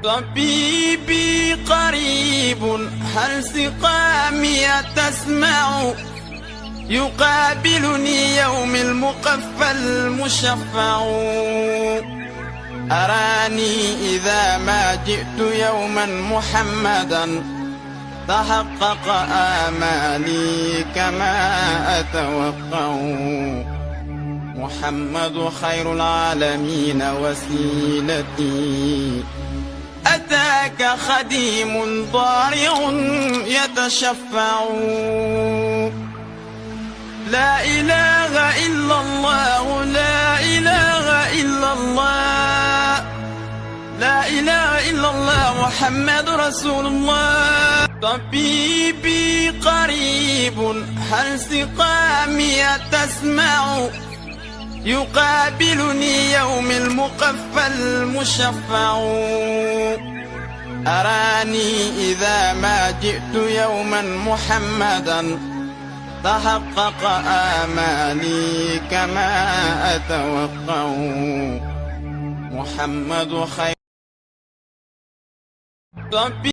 طبيبي قريب، هل سقامي تسمع؟ يقابلني يوم المقفى المشفع. أراني إذا ما جئت يوما محمدا تحقق آمالي كما أتوقع. محمد خير العالمين وسيلتي، أتاك خديم ضارع يتشفع. لا إله إلا الله، لا إله إلا الله، لا إله إلا الله، محمد رسول الله. طبيبي قريب، هل سقامي تسمع؟ يقابلني يوم المقفى المشفع. أراني إذا ما جئت يوما محمدا تحقق آمالي كما أتوقع. محمد خير